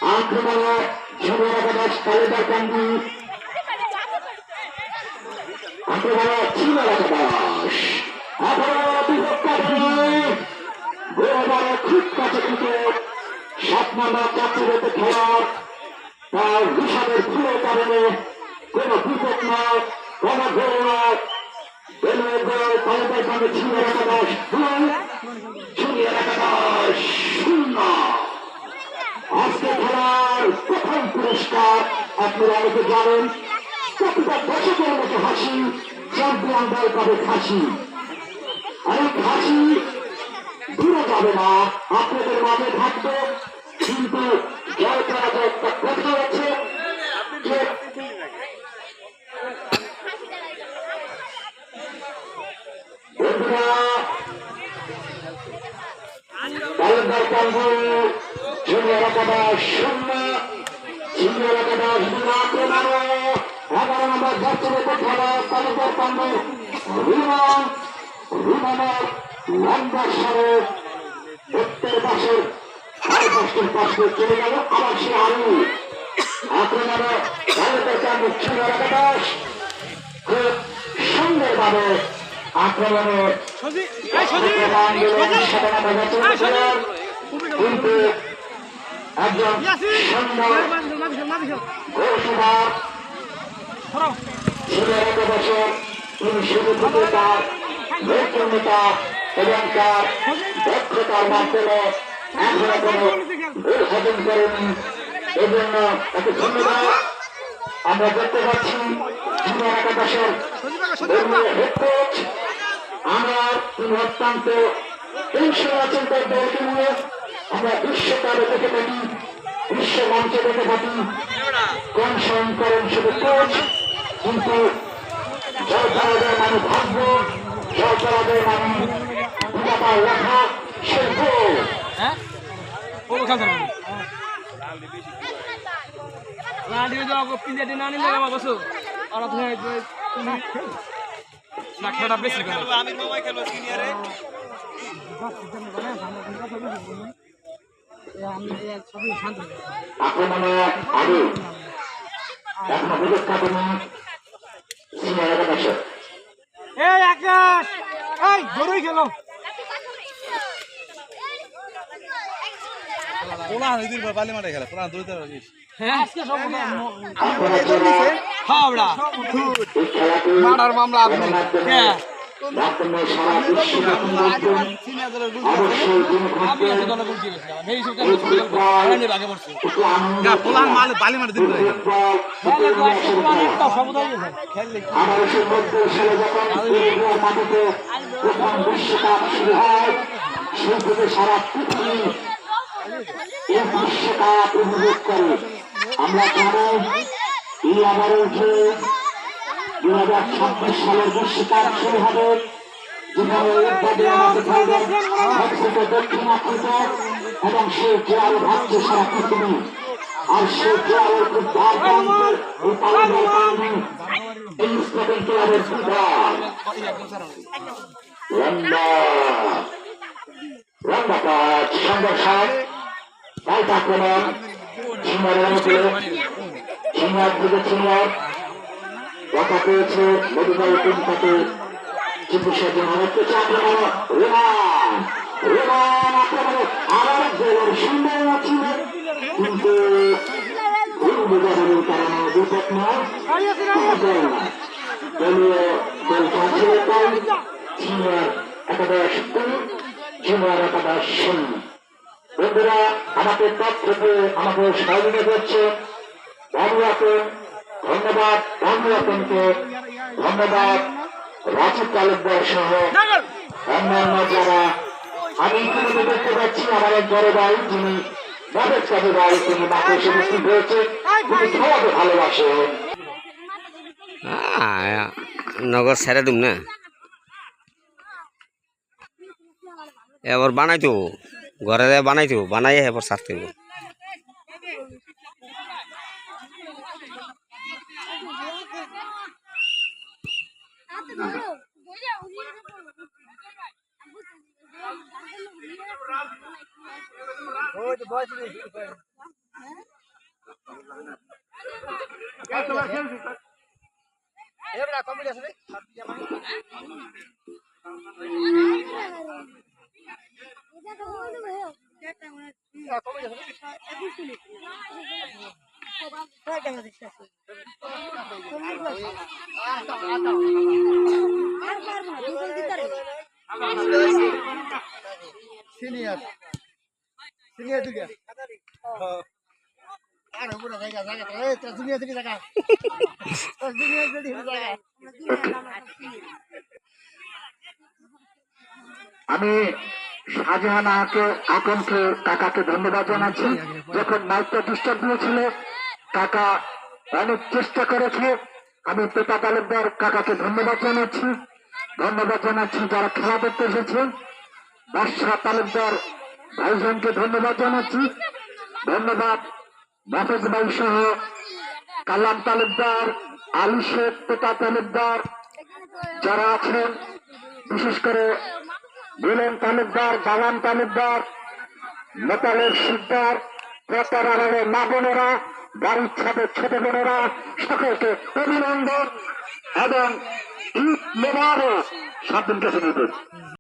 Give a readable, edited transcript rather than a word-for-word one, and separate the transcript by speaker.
Speaker 1: আক্রমণে ঝুমুরাবাদ কালেদার কান্দি আক্রমণে ঝুমুরাবাদ খুব কাছে ক্রিকেট 7 নম্বর চাকরিতে খেলার তার হিসাবের ভুলের কারণে কোন বিপদ নয় কোন গোল নয় আজকে খেলার প্রথম পুরস্কার আপনারা অনেকে জানেন প্রতিটা দশকের মতো হাসি চ্যাম্পিয়ন দল পাবে খাসি আর এই খাসি দূরে যাবে না আপনাদের মাঝে থাকবে কিন্তু জয় পরাজয় একটা কথা আছে যে তালুকদার কালু জুনিয়র একাদশ 0 সিনিয়র একাদশ 2 আক্রমণে 11 নম্বর জাতীয় খেলা তালুকদার কালু রিমানের লম্বা সারে উত্তর পাশের 5 পাশে চলে গেল আবার সে আরু আক্রমণে তালুকদার কালু জুনিয়র একাদশ খুব সুন্দরভাবে আক্রমণে কিন্তু একজন সুন্দর ঘোষণার ছেলে 1 বছর তিনি শুরু থেকে তার নৈপুণ্যতা এবং তার দক্ষতার মাধ্যমে এখনো কোনো ভুল হজম করেনি এজন্য তাকে ধন্যবাদ আমরা দেখতে পাচ্ছি জুনিয়র একাদশের হেড কোচ আমরা তিনি অত্যন্ত চিন্তার দলকে নিয়ে আমরা বিশ্বকাপে দেখে থাকি বিশ্ব মঞ্চে দেখে থাকি কনসন করেন শুধু কোচ কিন্তু জয় পরাজয় মানে ভাগ্য জয় পরাজয় মানে বিধাতার লেখা শিল্প
Speaker 2: না খেলাটা বেশি আমির মামা খেলো সিনিয়রে
Speaker 1: আক্রমণে আগে এখন বিদ্যুৎ কাটুনি সিনিয়র একাদশ
Speaker 3: এই আকাশ এই গরুই গেল
Speaker 2: ওলা দিন পর বালি মাঠে খেলা পুরা দুইটা রাখিস
Speaker 3: হ্যাঁ আজকে সব হাওড়া মারার মামলা আপনি হ্যাঁ
Speaker 1: সারা পৃথিবী এই বিশ্বকাপ উপভোগ করে আমরা জানি এই আবারও যে 2026 সালের বিশ্বকাপ শুরু হবে যেখানে দক্ষিণ আফ্রিকা এবং সে জোয়ারে ভাবছে সারা পৃথিবী আর সে জোয়ারের এই স্পোর্টিং ক্লাবের লম্বা কাজ সংঘর্ষণ পাল্টা আক্রমণ সিনিয়রের মধ্যে সিনিয়র থেকে সিনিয়র কথা পেয়েছে মধুবাই টিম তাকে চিকিৎসার জন্য হচ্ছে আক্রমণ রেমান আক্রমণে আবার গোলের সম্ভাবনা ছিল কিন্তু ভুল বোঝাবুঝির কারণে বিপদ নয় দলীয় দল চাচ্ছিল তাই সিনিয়র একাদশ 2 জুনিয়র একাদশ 0 বন্ধুরা আমাকে তথ্য দিয়ে আমাকে সহযোগিতা করছে বাবুয়াকে ধন্যবাদ বাবুয়াকে ধন্যবাদ রাজীব তালুকদার সহ অন্যান্য যারা আমি ইতিমধ্যে দেখতে পাচ্ছি আমার এক বড় ভাই যিনি নবেদ কাজী ভাই তিনি মাকে এসে উপস্থিত হয়েছে তিনি খেলাকে ভালোবাসে
Speaker 4: নগর ছেড়ে দিম না এবার বানাইতো ঘরে বানাইতো বানাই এবার সারতে হবে
Speaker 3: ওই তো বয়স এবড়া কমিটি আছে রে সিনিয়র সিনিয়র দিকে আর উপরে জায়গা জায়গা এই তো সিনিয়র দিকে জায়গা সিনিয়র দিকে জায়গা
Speaker 1: আমি শাহজাহান আকনকে কাকাকে ধন্যবাদ জানাচ্ছি। যখন মাইকটা ডিস্টার্ব দিয়েছিল কাকা অনেক চেষ্টা করেছে। আমি পেটা তালুকদার কাকাকে ধন্যবাদ জানাচ্ছি। ধন্যবাদ জানাচ্ছি যারা খেলা দেখতে এসেছেন। বাদশাহ তালুকদার ভাইজানকে ধন্যবাদ জানাচ্ছি। ধন্যবাদ মাফেজ ভাই সহ কালাম তালুকদার, আলী শেখ, পেটা তালুকদার যারা আছেন, বিশেষ করে বিলেন তালুকদার, বাগান তালুকদার, নেপালের শিকদার, প্রতার আড়ালে মা বোনেরা, বাড়ির ছাদের ছোট বোনেরা, সকলকে অভিনন্দন এবং ঈদ মোবারক। 7 দিন কাছে